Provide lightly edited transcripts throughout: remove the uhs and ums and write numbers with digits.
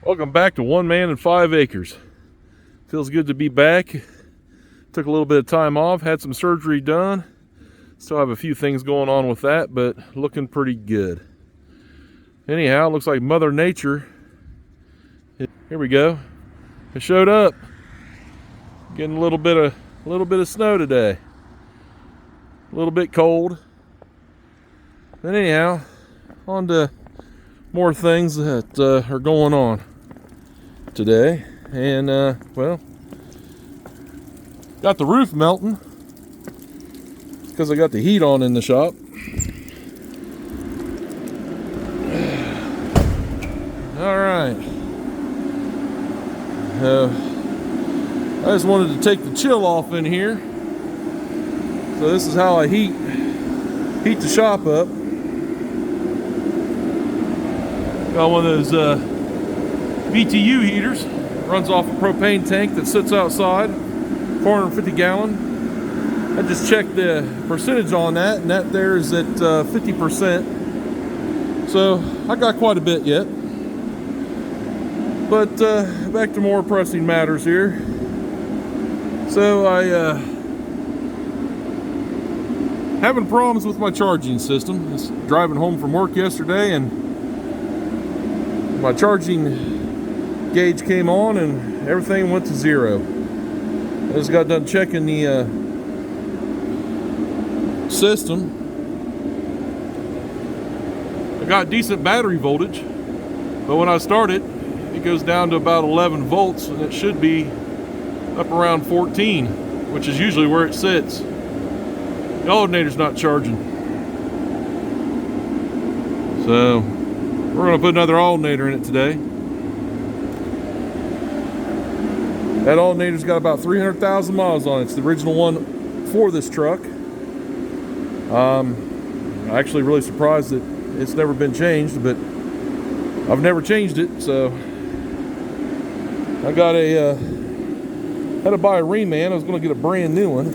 Welcome back to One Man and 5 Acres. Feels good to be back. Took a little bit of time off, had some surgery done. Still have a few things going on with that, but looking pretty good. Anyhow, looks like Mother Nature, here we go, it showed up. Getting a little bit of snow today. A little bit cold. But anyhow, on to more things that are going on today. And well, got the roof melting because I got the heat on in the shop. All right. I just wanted to take the chill off in here. So this is how I heat the shop up. Got one of those BTU heaters. Runs off a propane tank that sits outside, 450 gallon. I just checked the percentage on that, and that there is at 50%. So I got quite a bit yet. But back to more pressing matters here. So I having problems with my charging system. I was driving home from work yesterday, and my charging gauge came on and everything went to 0. I just got done checking the system. I got decent battery voltage, but when I start it, it goes down to about 11 volts, and it should be up around 14, which is usually where it sits. The alternator's not charging. So we're going to put another alternator in it today. That alternator's got about 300,000 miles on it. It's the original one for this truck. I'm actually really surprised that it's never been changed, but I've never changed it, so I got had to buy a reman. I was going to get a brand new one,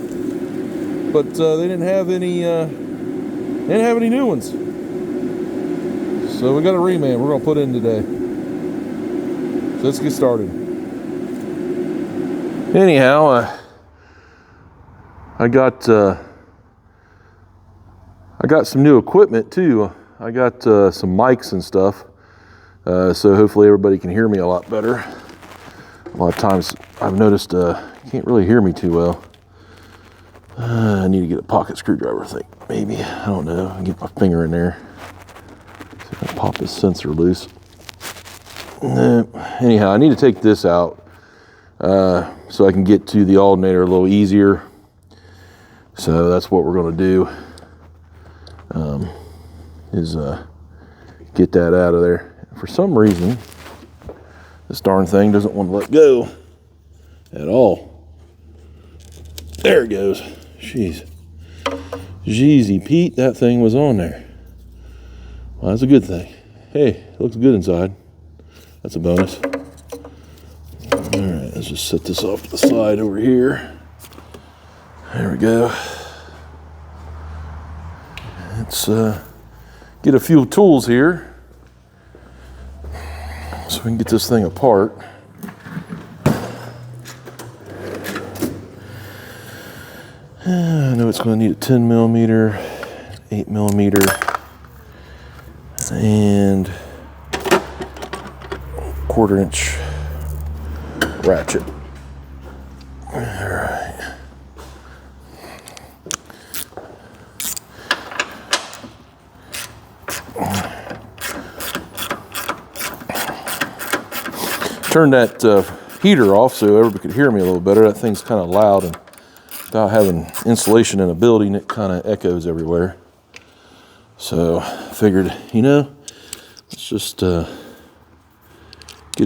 but they didn't have any new ones. So we got a reman we're going to put in today. So let's get started. Anyhow, I got some new equipment too. I got some mics and stuff, so hopefully everybody can hear me a lot better. A lot of times I've noticed you can't really hear me too well. I need to get a pocket screwdriver, I think. Maybe, I don't know. I'll get my finger in there. See if I can pop this sensor loose. Anyhow, I need to take this out so I can get to the alternator a little easier. So that's what we're going to do, is get that out of there. For some reason, this darn thing doesn't want to let go at all. There it goes. Jeez. Jeezy Pete, that thing was on there. Well, that's a good thing. Hey, it looks good inside. That's a bonus. All right, let's just set this off to the side over here. There we go. Let's get a few tools here so we can get this thing apart. I know it's going to need a 10 millimeter, 8 millimeter, and 1/4 inch ratchet. All right. Turn that heater off so everybody could hear me a little better. That thing's kind of loud, and without having insulation in a building, it kind of echoes everywhere. So I figured, let's just get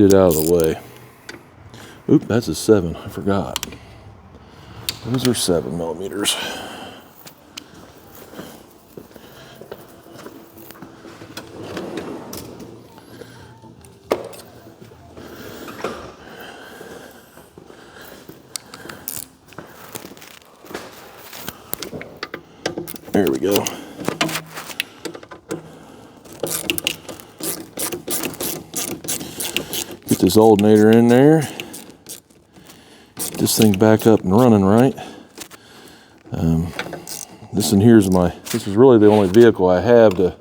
it out of the way. Oop, that's a 7, I forgot. Those are 7 millimeters. There we go. this alternator in there. Get this thing back up and running right. This is really the only vehicle I have to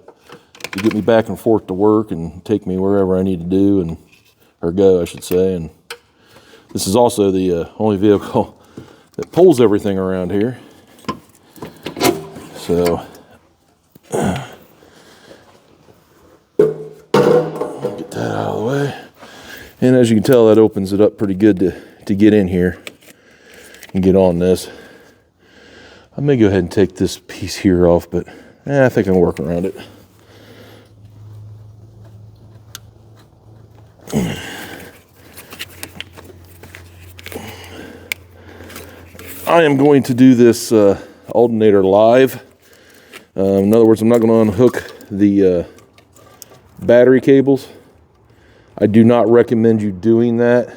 get me back and forth to work and take me wherever I need to do or go, I should say. And this is also the only vehicle that pulls everything around here. So get that out of the way. And as you can tell, that opens it up pretty good to get in here and get on this. I may go ahead and take this piece here off, but I think I can work around it. I am going to do this alternator live. In other words, I'm not going to unhook the battery cables. I do not recommend you doing that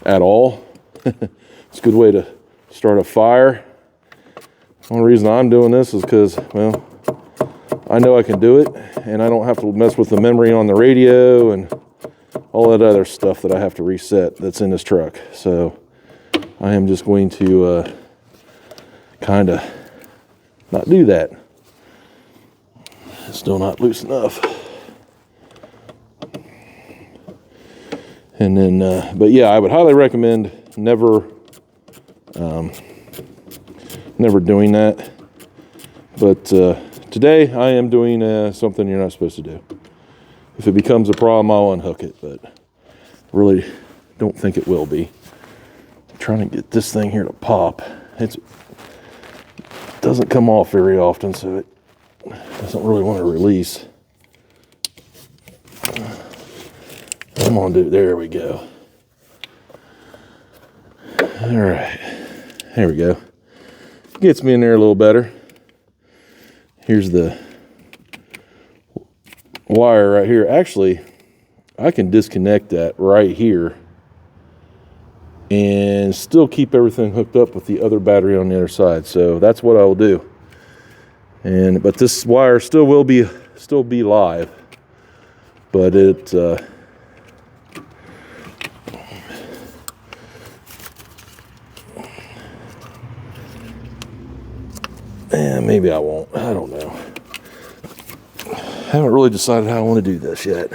at all. It's a good way to start a fire. The only reason I'm doing this is because, well, I know I can do it, and I don't have to mess with the memory on the radio and all that other stuff that I have to reset that's in this truck. So I am just going to kind of not do that. It's still not loose enough. And then, but yeah, I would highly recommend never doing that. But today I am doing something you're not supposed to do. If it becomes a problem, I'll unhook it, but really don't think it will be. I'm trying to get this thing here to pop. It doesn't come off very often, so it doesn't really want to release. Come on, dude. There we go. All right. There we go. Gets me in there a little better. Here's the wire right here. Actually, I can disconnect that right here and still keep everything hooked up with the other battery on the other side. So that's what I will do. But this wire still will be live, but it maybe I won't. I don't know. I haven't really decided how I want to do this yet.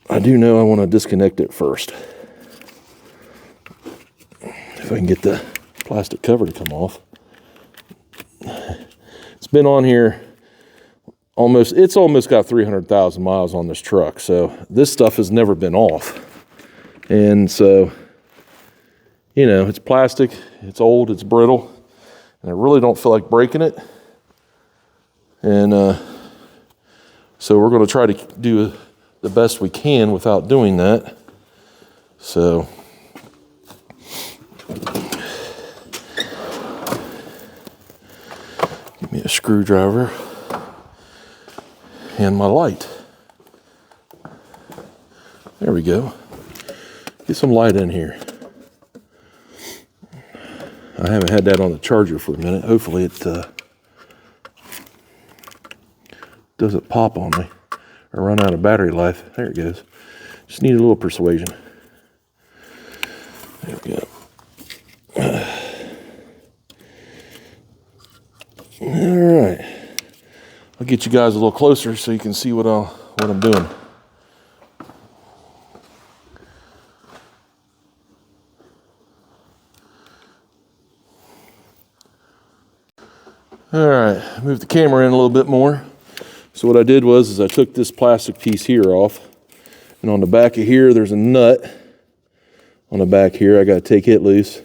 I do know I want to disconnect it first. If I can get the plastic cover to come off. It's been on here it's almost got 300,000 miles on this truck. So this stuff has never been off. And so, you know, it's plastic, it's old, it's brittle, and I really don't feel like breaking it. And so we're going to try to do the best we can without doing that. So give me a screwdriver and my light. There we go. Get some light in here. I haven't had that on the charger for a minute. Hopefully it doesn't pop on me or run out of battery life. There it goes. Just need a little persuasion. There we go. All right. I'll get you guys a little closer so you can see what I'm doing. All right, move the camera in a little bit more. So what I did was I took this plastic piece here off, and on the back of here there's a nut on the back here. I got to take it loose,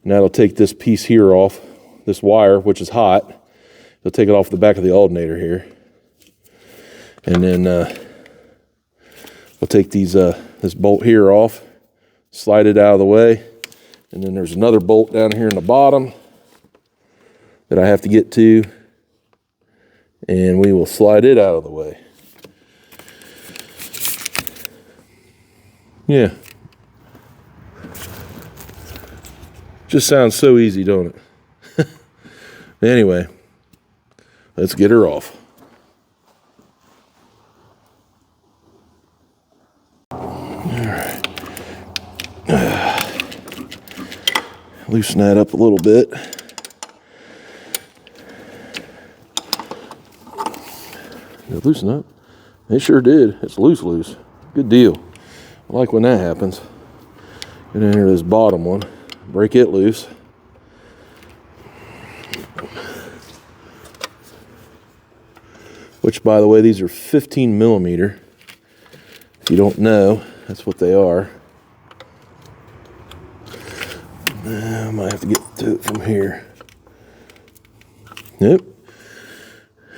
and that'll take this piece here off, this wire, which is hot. It'll take it off the back of the alternator here, and then we'll take this bolt here off, slide it out of the way, and then there's another bolt down here in the bottom that I have to get to, and we will slide it out of the way. Yeah. Just sounds so easy, don't it? Anyway, let's get her off. Loosen that up a little bit. Did it loosen up? It sure did. It's loose. Good deal. I like when that happens. Get in here this bottom one. Break it loose. Which, by the way, these are 15 millimeter. If you don't know, that's what they are. I might have to get to it from here. Nope.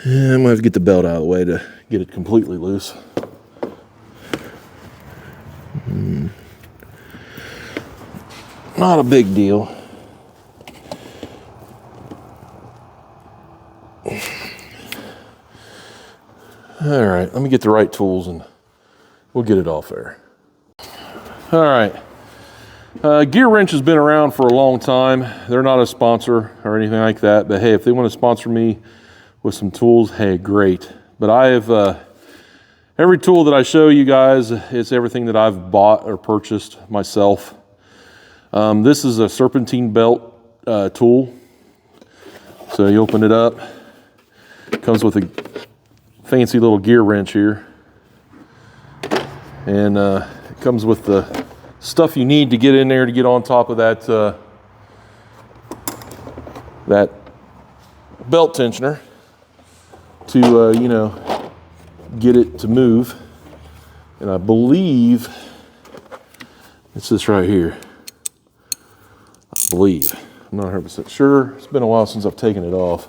I might have to get the belt out of the way to get it completely loose. Not a big deal. All right, let me get the right tools and we'll get it off there. All right. Gear Wrench has been around for a long time. They're not a sponsor or anything like that, but hey, if they want to sponsor me with some tools, hey, great. But I have every tool that I show you guys, it's everything that I've bought or purchased myself. This is a serpentine belt tool. So you open it up. It comes with a fancy little gear wrench here. And it comes with the stuff you need to get in there to get on top of that that belt tensioner to you know, get it to move. And I believe it's this right here. I believe. I'm not 100% sure. It's been a while since I've taken it off.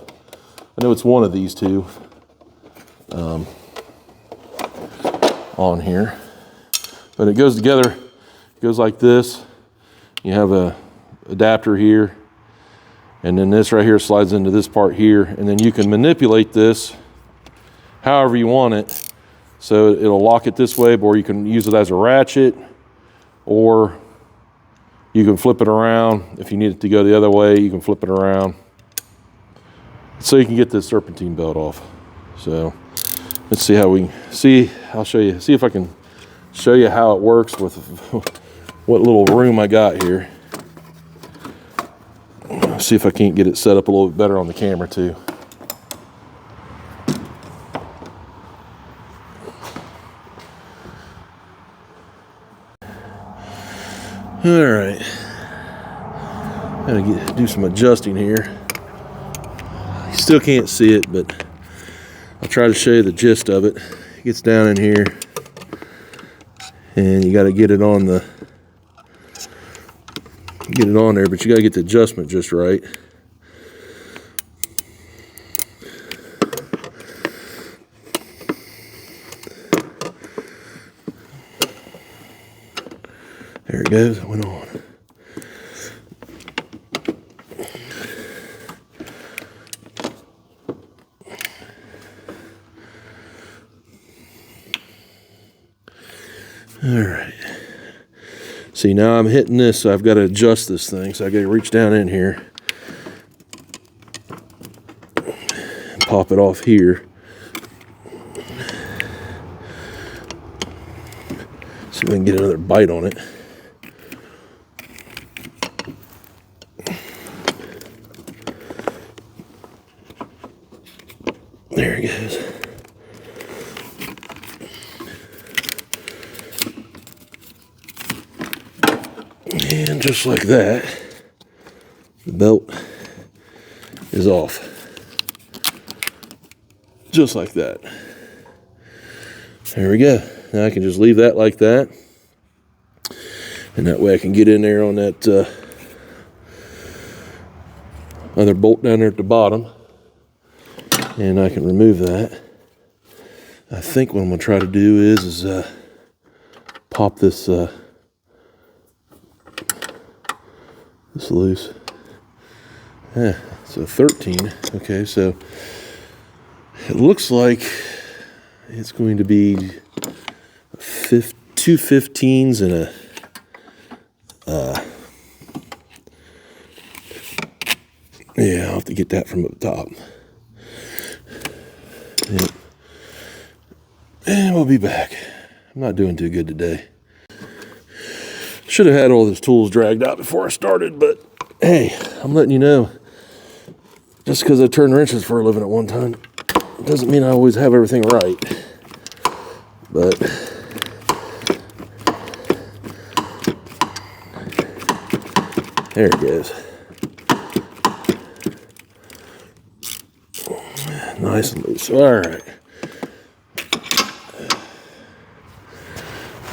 I know it's one of these two on here. But it goes together. It goes like this. You have a adapter here. And then this right here slides into this part here. And then you can manipulate this however you want it. So it'll lock it this way, or you can use it as a ratchet, or you can flip it around. If you need it to go the other way, you can flip it around. So you can get this serpentine belt off. So let's see how we see. I'll show you. See if I can show you how it works with what little room I got here. See if I can't get it set up a little bit better on the camera too. All right, gotta do some adjusting here. You still can't see it, but I'll try to show you the gist of it. It gets down in here, and you got to get it on there, but you got to get the adjustment just right. There it goes, it went on. All right. See, now I'm hitting this, so I've got to adjust this thing. So I got to reach down in here and pop it off here. See if I can get another bite on it. There it goes. And just like that, the belt is off. Just like that. There we go. Now I can just leave that like that. And that way I can get in there on that other bolt down there at the bottom. And I can remove that. I think what I'm going to try to do is pop this this loose. Yeah, so 13. Okay, so it looks like it's going to be two 15s and yeah, I'll have to get that from up top. Yep. And we'll be back. I'm not doing too good today. Should have had all those tools dragged out before I started, but hey, I'm letting you know, just because I turned wrenches for a living at one time, doesn't mean I always have everything right. But there it goes. Nice and loose. All right.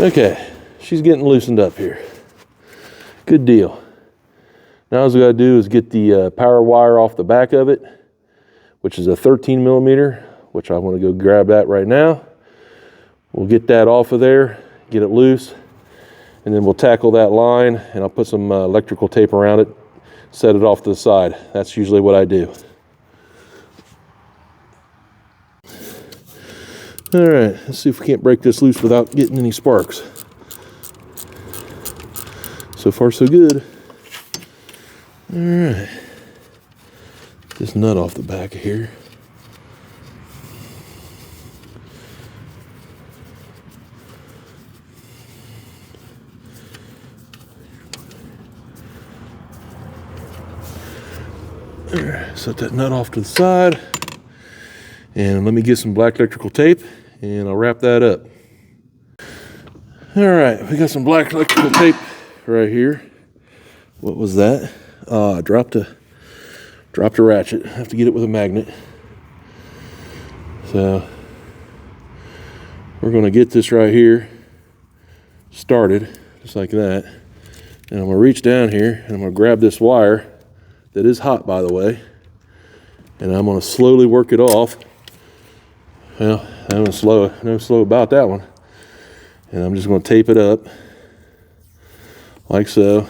Okay, she's getting loosened up here. Good deal. Now all we gotta do is get the power wire off the back of it, which is a 13 millimeter, which I want to go grab that right now. We'll get that off of there, get it loose, and then we'll tackle that line, and I'll put some electrical tape around it, set it off to the side. That's usually what I do. All right, let's see if we can't break this loose without getting any sparks. So far, so good. All right, this nut off the back of here. All right, set that nut off to the side. And let me get some black electrical tape, and I'll wrap that up. All right, we got some black electrical tape right here. What was that? I dropped a ratchet. I have to get it with a magnet. So we're going to get this right here started, just like that. And I'm going to reach down here, and I'm going to grab this wire that is hot, by the way, and I'm going to slowly work it off. Well, no slow about that one. And I'm just going to tape it up like so.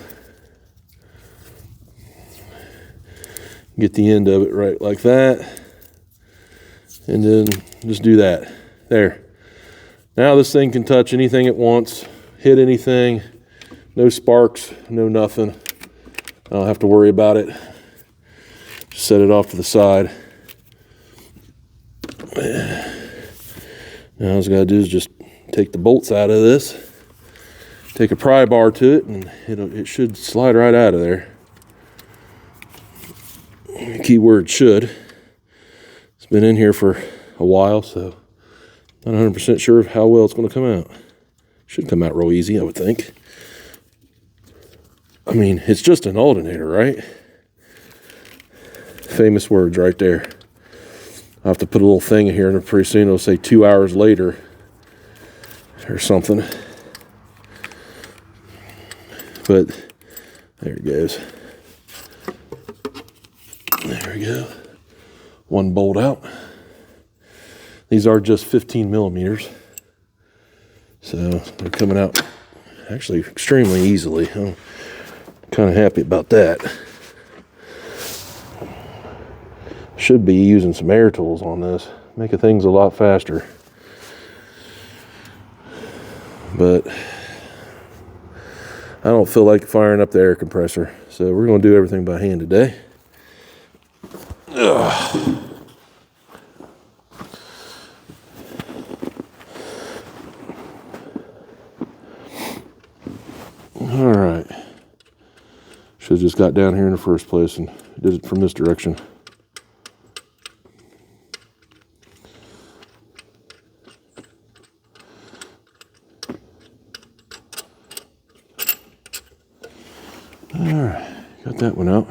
Get the end of it right like that. And then just do that. There. Now this thing can touch anything it wants, hit anything. No sparks, no nothing. I don't have to worry about it. Just set it off to the side. Now all I gotta do is just take the bolts out of this, take a pry bar to it, and it should slide right out of there. Keyword should. It's been in here for a while, so not 100% sure of how well it's going to come out. Should come out real easy, I would think. I mean, it's just an alternator, right? Famous words right there. I'll have to put a little thing in here, and pretty soon it'll say 2 hours later or something. But there it goes. There we go. One bolt out. These are just 15 millimeters. So they're coming out actually extremely easily. I'm kind of happy about that. Should be using some air tools on this, making things a lot faster. But I don't feel like firing up the air compressor, so we're going to do everything by hand today. Ugh. All right. Should have just got down here in the first place and did it from this direction. All right, got that one out.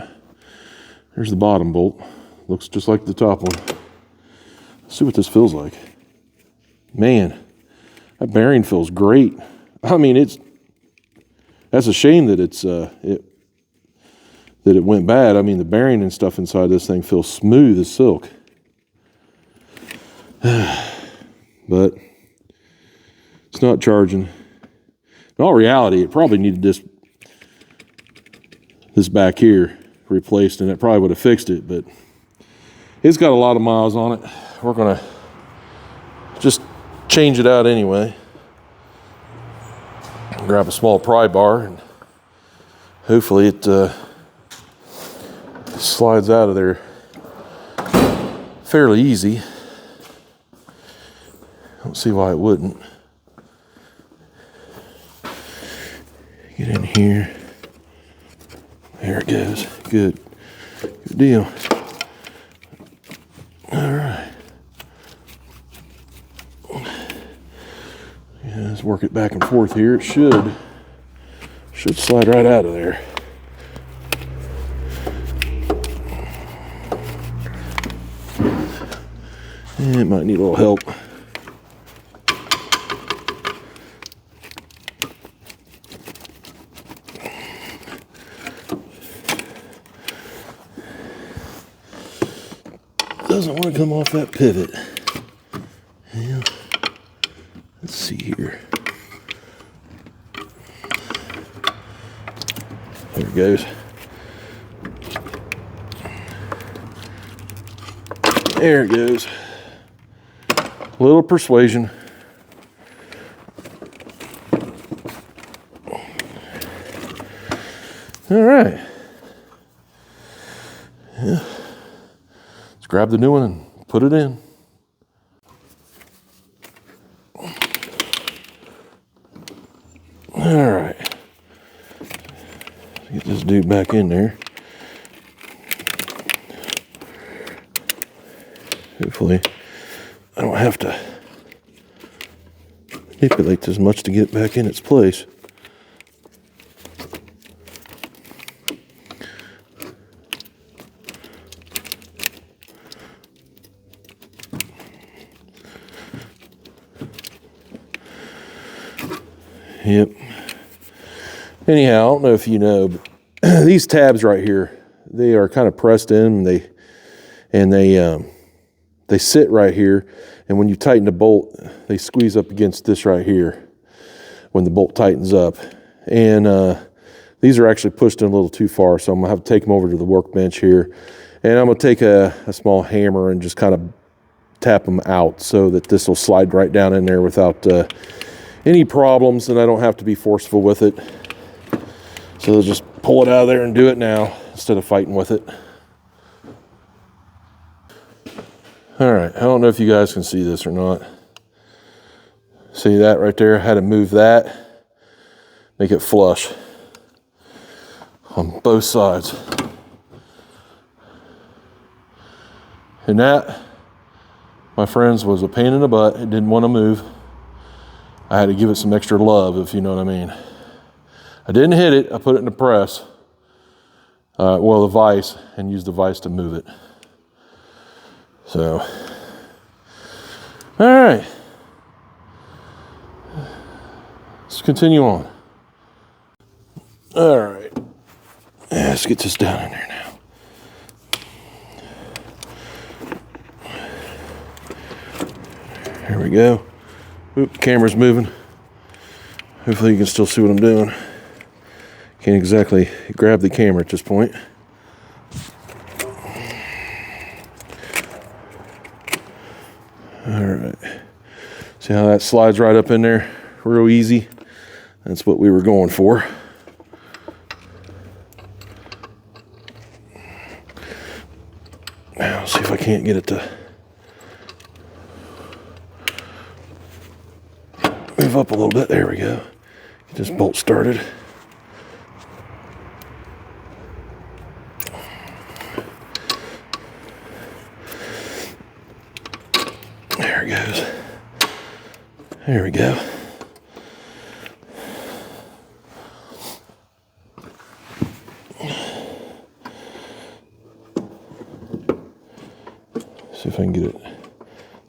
There's the bottom bolt. Looks just like the top one. Let's see what this feels like. Man, that bearing feels great. I mean, that's a shame that it went bad. I mean, the bearing and stuff inside this thing feels smooth as silk. But it's not charging. In all reality, it probably needed this back here replaced, and it probably would have fixed it, but it's got a lot of miles on it. We're gonna just change it out anyway. Grab a small pry bar, and hopefully it slides out of there fairly easy. see why it wouldn't. Get in here. There it goes. Good. Good deal. All right. Yeah, let's work it back and forth here. It should slide right out of there. It might need a little help. Doesn't want to come off that pivot. Yeah. Let's see here. There it goes. There it goes. A little persuasion. All right. Yeah. Let's grab the new one and put it in. All right. Get this dude back in there. Hopefully I don't have to manipulate as much to get it back in its place. Yep. Anyhow, I don't know if you know, but these tabs right here, they are kind of pressed in, and they sit right here, and when you tighten the bolt, they squeeze up against this right here when the bolt tightens up. And these are actually pushed in a little too far, so I'm gonna have to take them over to the workbench here, and I'm gonna take a small hammer and just kind of tap them out so that this will slide right down in there without any problems, and I don't have to be forceful with it. So they'll just pull it out of there and do it now instead of fighting with it. All right, I don't know if you guys can see this or not. See that right there? I had to move that, make it flush on both sides. And that, my friends, was a pain in the butt. It didn't want to move. I had to give it some extra love, if you know what I mean. I didn't hit it, I put it in the press, the vise, and used the vise to move it. So, all right, let's continue on. All right, let's get this down in there now. Here we go. Oop, camera's moving. Hopefully you can still see what I'm doing. Can't exactly grab the camera at this point. All right. See how that slides right up in there? Real easy. That's what we were going for. Now, see if I can't get it to move up a little bit. There we go. Get this bolt started. There it goes. There we go. See if I can get it.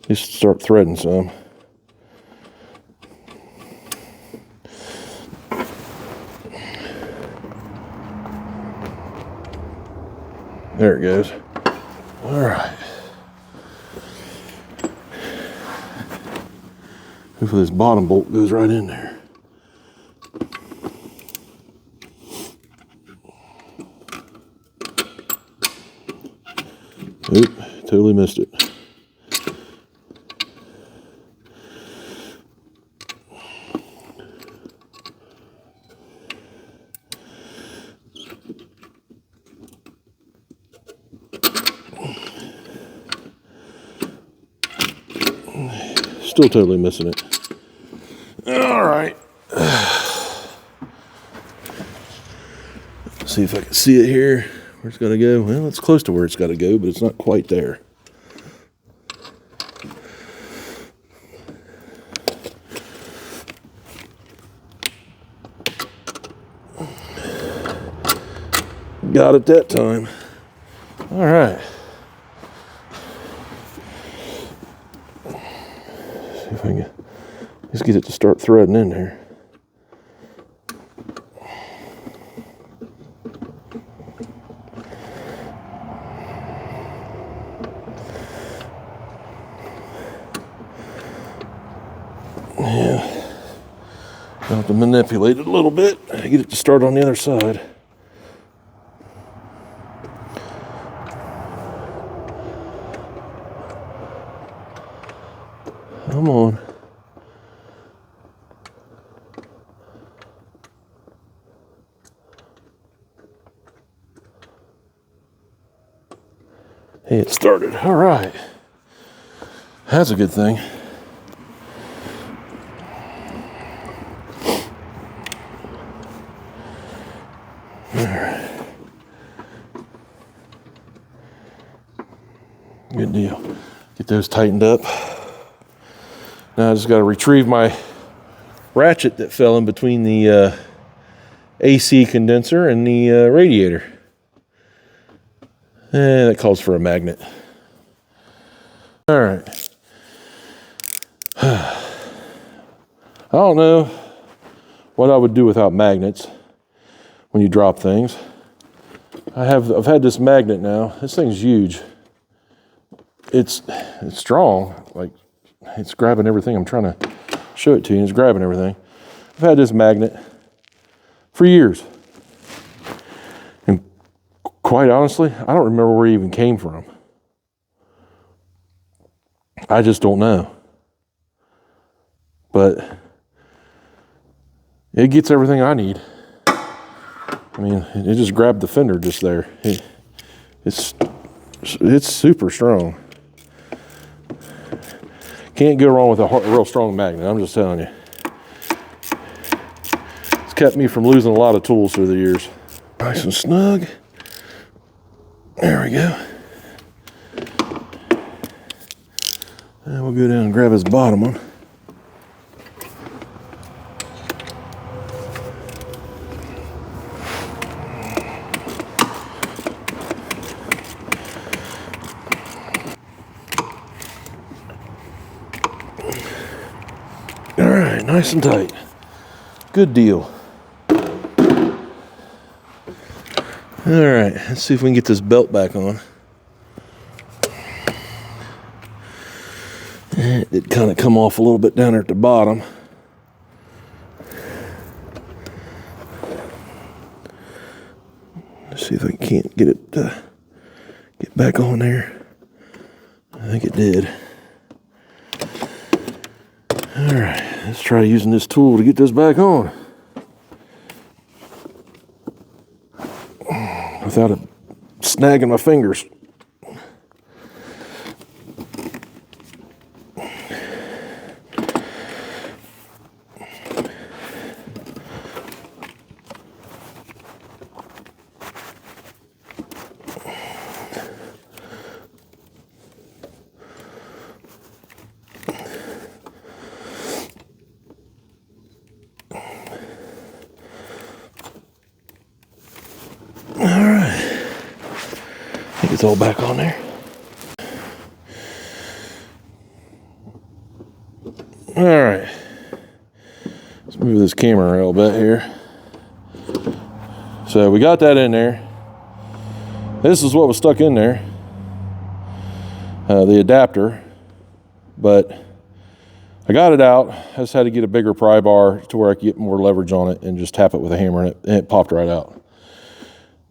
Just start threading some. There it goes. All right. Hopefully this bottom bolt goes right in there. Oop, totally missed it. Still totally missing it. All right. See if I can see it here. Where it's got to go. Well, it's close to where it's got to go, but it's not quite there. Got it that time. All right. See if I can just get it to start threading in there. Yeah. I'll have to manipulate it a little bit. Get it to start on the other side. Come on. Hey, it started. All right. That's a good thing. All right. Good deal. Get those tightened up. Now I just got to retrieve my ratchet that fell in between the AC condenser and the radiator. That calls for a magnet. All right. I don't know what I would do without magnets when you drop things. I've had this magnet now. This thing's huge. It's strong. Like, it's grabbing everything. I'm trying to show it to you. It's grabbing everything. I've had this magnet for years. And quite honestly, I don't remember where it even came from. I just don't know. But it gets everything I need. I mean, it just grabbed the fender just there. It's super strong. Can't go wrong with a real strong magnet, I'm just telling you. It's kept me from losing a lot of tools through the years. Nice and snug. There we go. And we'll go down and grab his bottom one. All right, nice and tight. Good deal. All right, let's see if we can get this belt back on. It did kind of come off a little bit down there at the bottom. Let's see if I can't get it get back on there. I think it did. All right, let's try using this tool to get this back on without it snagging my fingers. It's all back on there. All right, let's move this camera a little bit here. So we got that in there. This is what was stuck in there, the adapter, but I got it out. I just had to get a bigger pry bar to where I could get more leverage on it and just tap it with a hammer, and it popped right out.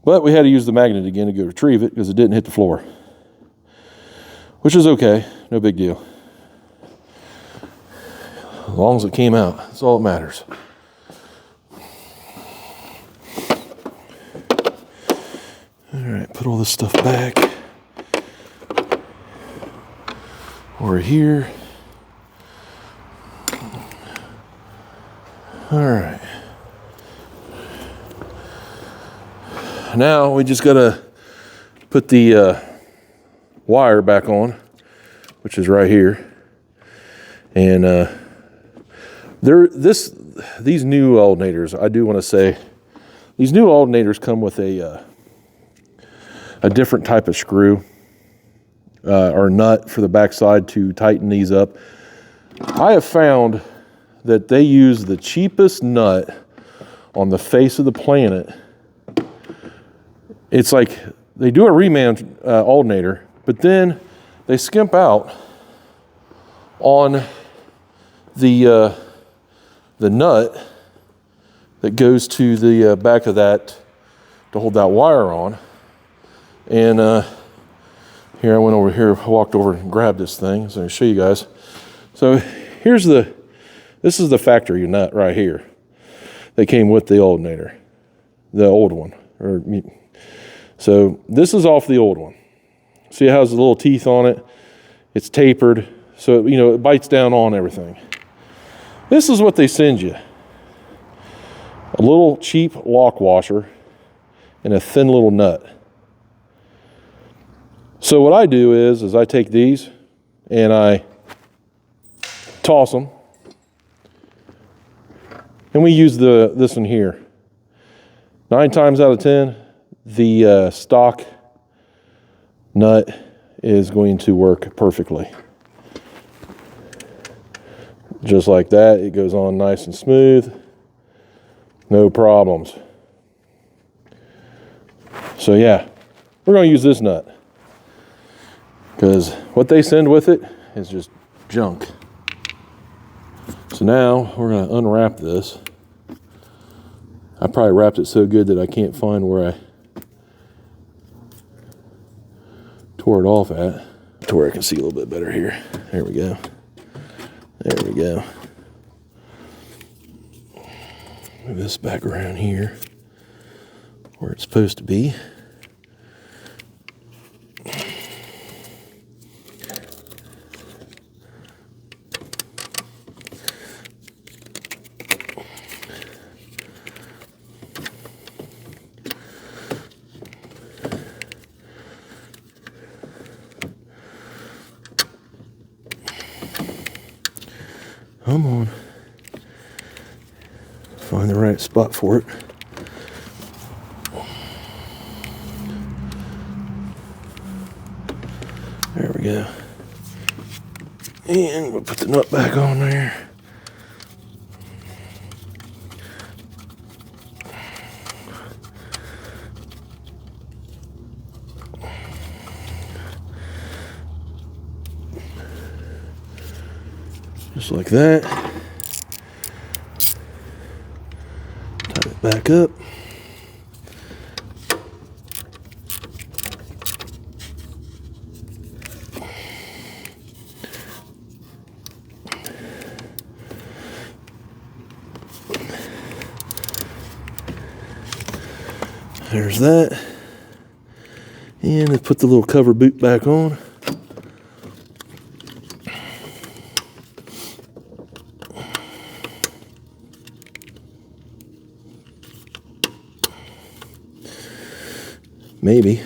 But we had to use the magnet again to go retrieve it because it didn't hit the floor. Which is okay, no big deal. As long as it came out, that's all that matters. All right, put all this stuff back. We're here. All right. Now we just gotta put the wire back on, which is right here. And these new alternators, I do want to say, these new alternators come with a different type of screw or nut for the backside to tighten these up. I have found that they use the cheapest nut on the face of the planet. It's like they do a reman alternator, but then they skimp out on the nut that goes to the back of that to hold that wire on. And here I went over here, walked over and grabbed this thing. So I'll show you guys. So this is the factory nut right here. They came with the alternator, the old one. So this is off the old one. See, it has the little teeth on it. It's tapered, so it bites down on everything. This is what they send you. A little cheap lock washer and a thin little nut. So what I do is I take these and I toss them. And we use this one here. 9 times out of 10, the stock nut is going to work perfectly. Just like that, it goes on nice and smooth. No problems. So yeah, we're going to use this nut because what they send with it is just junk. So now we're going to unwrap this. I probably wrapped it so good that I can't find where I tore it off at. To where I can see a little bit better here. There we go. There we go. Move this back around here where it's supposed to be. Come on. Find the right spot for it. There we go. And we'll put the nut back on there. Just like that. Tighten it back up. There's that. And let's put the little cover boot back on. Maybe.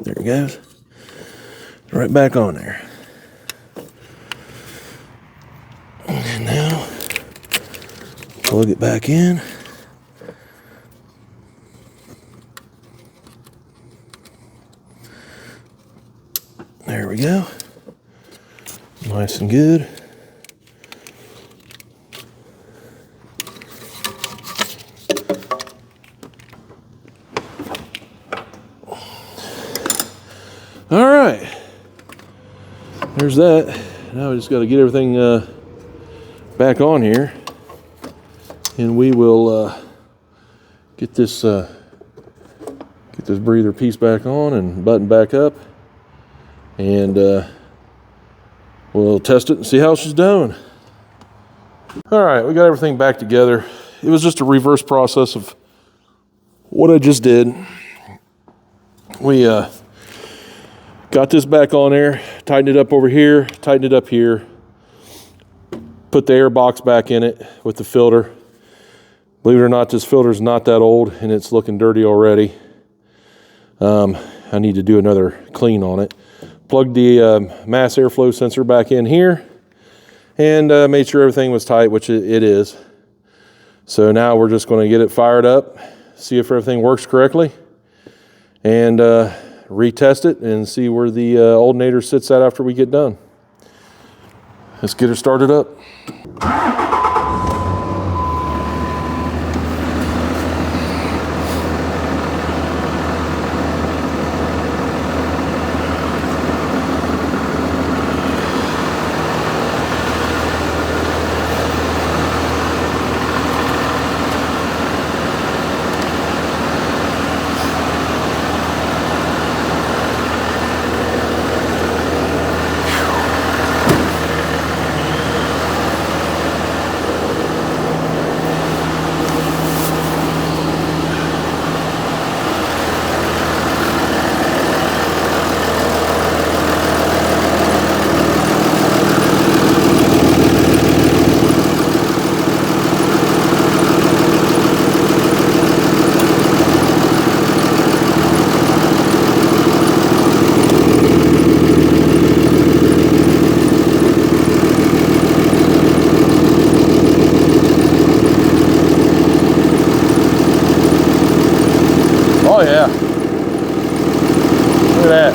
There it goes. Right back on there. And now plug it back in. There we go. Nice and good. All right. There's that. Now we just got to get everything back on here, and we will get this breather piece back on and button back up, and we'll test it and see how she's doing. All right, we got everything back together. It was just a reverse process of what I just did. We got this back on there, tightened it up over here, tightened it up here, put the air box back in it with the filter. Believe it or not, this filter's not that old and it's looking dirty already. I need to do another clean on it. Plugged the mass airflow sensor back in here and made sure everything was tight, which it is. So now we're just going to get it fired up, see if everything works correctly, and retest it and see where the Altenator sits at after we get done. Let's get her started up. Oh yeah, look at that.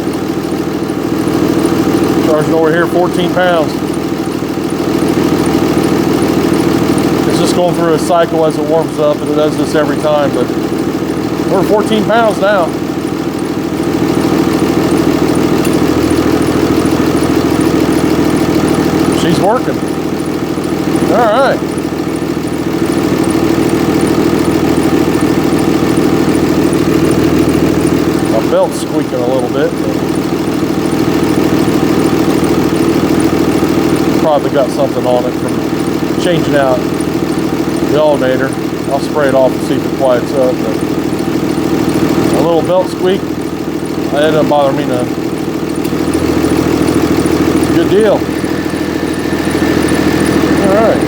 Charging over here 14 pounds. It's just going through a cycle as it warms up, and it does this every time, but we're 14 pounds now. She's working. All right. Belt's squeaking a little bit. Probably got something on it from changing out the alternator. I'll spray it off and see if it quiets up. But a little belt squeak, that doesn't bother me none. Good deal. All right.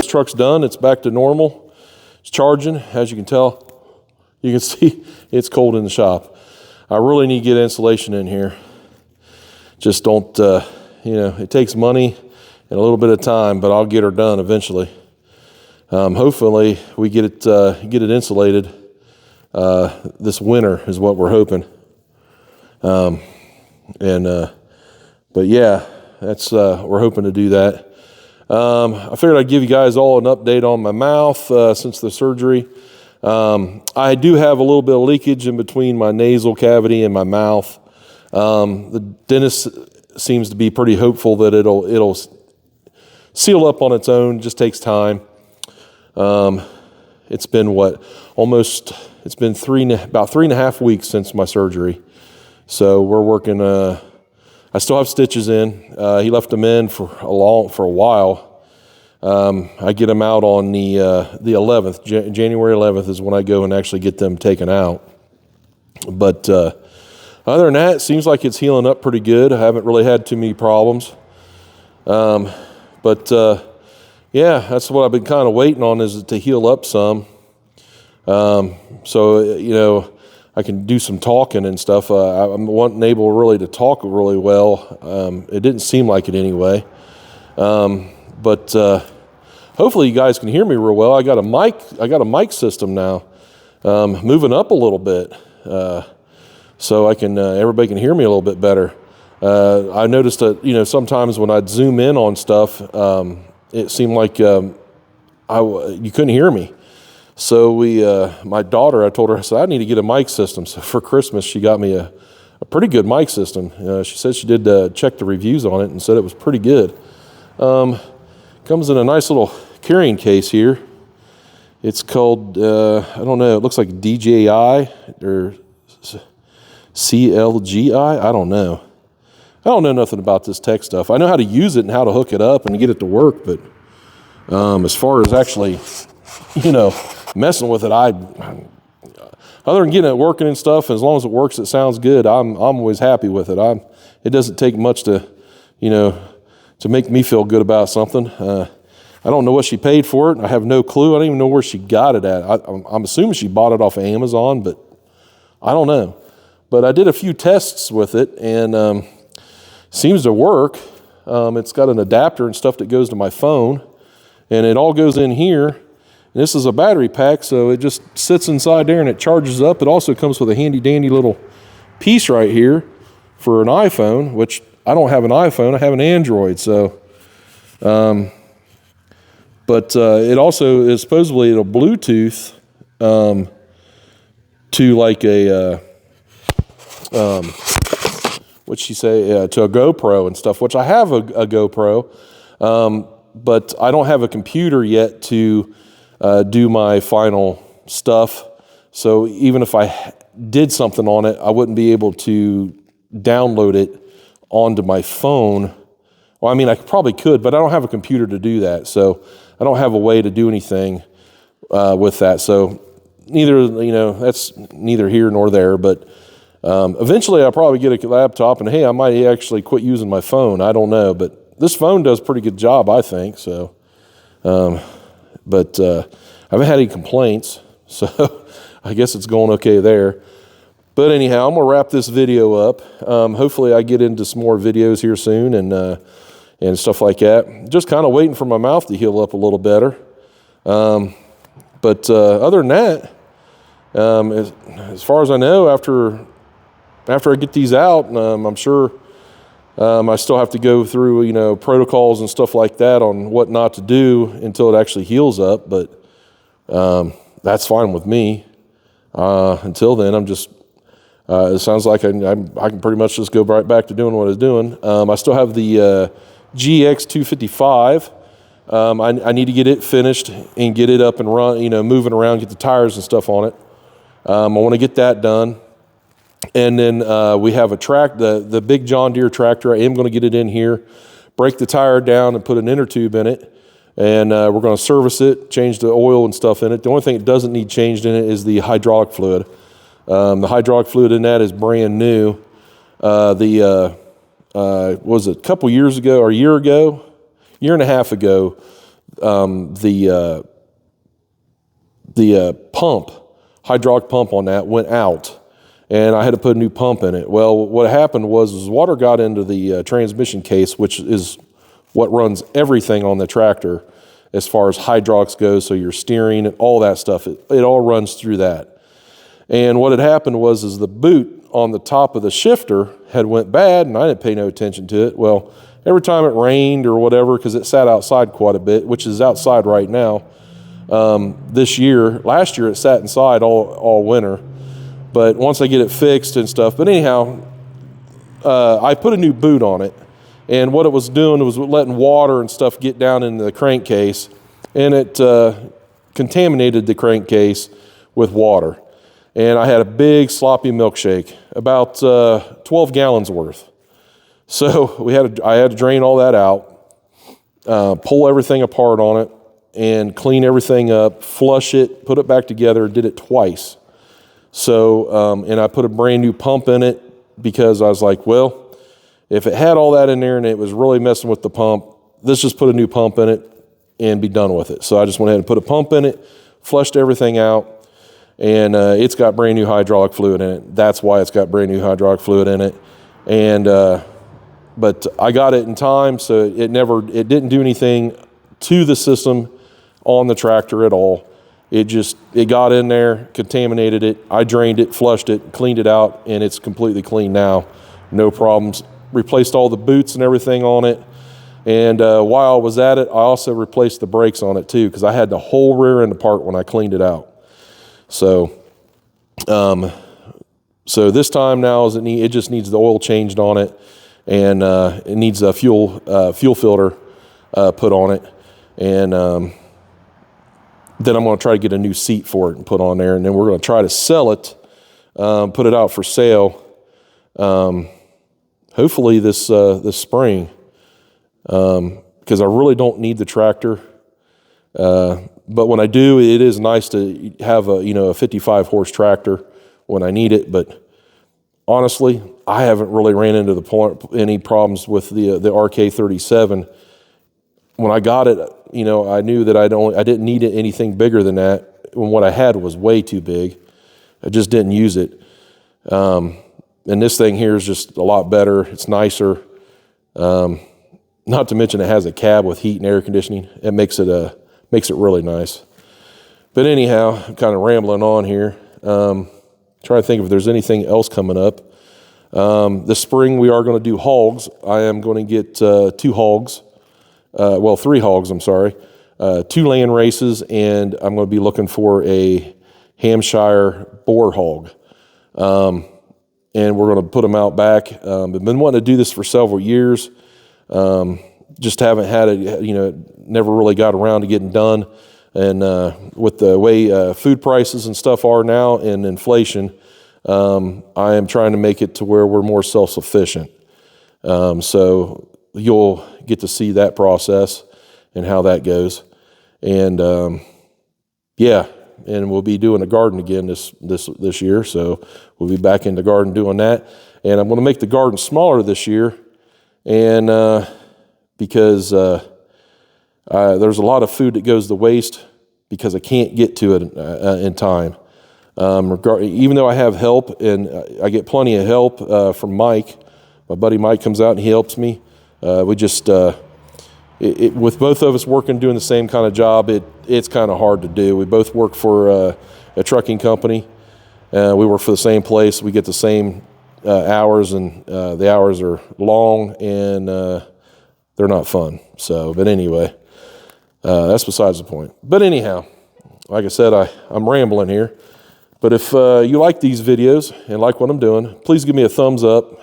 Truck's done. It's back to normal. It's charging. As you can tell, you can see it's cold in the shop. I really need to get insulation in here. Just don't, you know, it takes money and a little bit of time, but I'll get her done eventually. Hopefully we get it insulated this winter is what we're hoping. But yeah, that's we're hoping to do that. I figured I'd give you guys all an update on my mouth since the surgery. I do have a little bit of leakage in between my nasal cavity and my mouth. The dentist seems to be pretty hopeful that it'll seal up on its own. It just takes time. It's been about 3.5 weeks since my surgery. So we're working, I still have stitches in. He left them in for a while. I get them out on the 11th. January 11th is when I go and actually get them taken out. But other than that, it seems like it's healing up pretty good. I haven't really had too many problems. Yeah, that's what I've been kind of waiting on, is to heal up some. So, you know, I can do some talking and stuff. I wasn't able really to talk really well. It didn't seem like it anyway. But hopefully you guys can hear me real well. I got a mic system now, moving up a little bit, so I can everybody can hear me a little bit better. I noticed that, you know, sometimes when I'd zoom in on stuff, it seemed like you couldn't hear me. So my daughter, I told her, I said, I need to get a mic system. So for Christmas, she got me a pretty good mic system. She said she did check the reviews on it and said it was pretty good. Comes in a nice little carrying case here. It's called, I don't know, it looks like DJI or CLGI. I don't know. I don't know nothing about this tech stuff. I know how to use it and how to hook it up and get it to work, but As far as actually, messing with it, other than getting it working and stuff, as long as it works, it sounds good, I'm always happy with it. It doesn't take much to make me feel good about something. I don't know what she paid for it. I have no clue. I don't even know where she got it at. I'm assuming she bought it off of Amazon, but I don't know. But I did a few tests with it, and seems to work. It's got an adapter and stuff that goes to my phone, and it all goes in here. This is a battery pack, so it just sits inside there and it charges up. It also comes with a handy dandy little piece right here for an iPhone, which I don't have an iPhone, I have an Android. So, but it also is supposedly it'll Bluetooth to like a what'd she say, to a GoPro and stuff, which I have a GoPro, but I don't have a computer yet to do my final stuff. So even if I did something on it, I wouldn't be able to download it onto my phone. Well, I mean, I probably could, but I don't have a computer to do that. So I don't have a way to do anything with that. So that's neither here nor there, but eventually I'll probably get a laptop, and hey, I might actually quit using my phone. I don't know, but this phone does a pretty good job, I think. So, but I haven't had any complaints, so I guess it's going okay there. But anyhow, I'm gonna wrap this video up. Hopefully I get into some more videos here soon and stuff like that. Just kind of waiting for my mouth to heal up a little better. But other than that, as far as I know, after I get these out, I'm sure I still have to go through, protocols and stuff like that on what not to do until it actually heals up. But that's fine with me. Until then, I'm just, it sounds like I can pretty much just go right back to doing what I was doing. I still have the GX255. I need to get it finished and get it up and run, moving around, get the tires and stuff on it. I want to get that done. And then we have the big John Deere tractor. I am going to get it in here, break the tire down and put an inner tube in it. And we're going to service it, change the oil and stuff in it. The only thing it doesn't need changed in it is the hydraulic fluid. The hydraulic fluid in that is brand new. Was it a couple years ago or year and a half ago, the hydraulic pump on that went out. And I had to put a new pump in it. Well, what happened was water got into the transmission case, which is what runs everything on the tractor as far as hydraulics goes, so your steering and all that stuff, it all runs through that. And what had happened was the boot on the top of the shifter had went bad, and I didn't pay no attention to it. Well, every time it rained or whatever, because it sat outside quite a bit, which is outside right now, last year it sat inside all winter. But once I get it fixed and stuff, but anyhow, I put a new boot on it, and what it was doing was letting water and stuff get down in the crankcase, and it contaminated the crankcase with water. And I had a big sloppy milkshake, about 12 gallons worth. So I had to drain all that out, pull everything apart on it, and clean everything up, flush it, put it back together, did it twice. So, and I put a brand new pump in it because I was like, well, if it had all that in there and it was really messing with the pump, let's just put a new pump in it and be done with it. So I just went ahead and put a pump in it, flushed everything out, and it's got brand new hydraulic fluid in it. That's why it's got brand new hydraulic fluid in it. And, but I got it in time, so it didn't do anything to the system on the tractor at all. It got in there, contaminated it. I drained it, flushed it, cleaned it out, and it's completely clean now. No problems. Replaced all the boots and everything on it. And while I was at it, I also replaced the brakes on it too, because I had the whole rear end apart when I cleaned it out. So, so this time now it just needs the oil changed on it, and it needs a fuel filter put on it, and then I'm going to try to get a new seat for it and put on there, and then we're going to try to sell it, put it out for sale, hopefully this spring, because I really don't need the tractor. But when I do, it is nice to have a 55 horse tractor when I need it. But honestly, I haven't really ran into any problems with the RK37. When I got it, I knew that I didn't need anything bigger than that. When what I had was way too big, I just didn't use it. And this thing here is just a lot better. It's nicer. Not to mention it has a cab with heat and air conditioning. It makes it really nice. But anyhow, I'm kind of rambling on here. Trying to think if there's anything else coming up. This spring we are going to do hogs. I am going to get 3 hogs, I'm sorry. 2 land races, and I'm going to be looking for a Hampshire boar hog. And we're going to put them out back. I've been wanting to do this for several years. Just haven't had it, never really got around to getting done. And with the way food prices and stuff are now and inflation, I am trying to make it to where we're more self-sufficient. So you'll get to see that process and how that goes. And and we'll be doing a garden again this year. So we'll be back in the garden doing that. And I'm going to make the garden smaller this year. And because there's a lot of food that goes to waste because I can't get to it in time. Even though I have help, and I get plenty of help from Mike, my buddy Mike comes out and he helps me. We just, with both of us working, doing the same kind of job, it's kind of hard to do. We both work for a trucking company. We work for the same place. We get the same hours, and the hours are long, and they're not fun. So, but anyway, that's besides the point. But anyhow, like I said, I'm rambling here. But if you like these videos and like what I'm doing, please give me a thumbs up.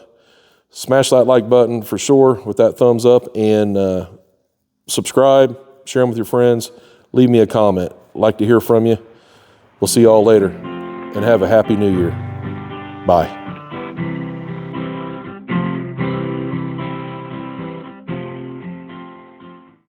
Smash that like button for sure with that thumbs up, and subscribe, share them with your friends, leave me a comment. I'd like to hear from you. We'll see you all later, and have a happy new year. Bye.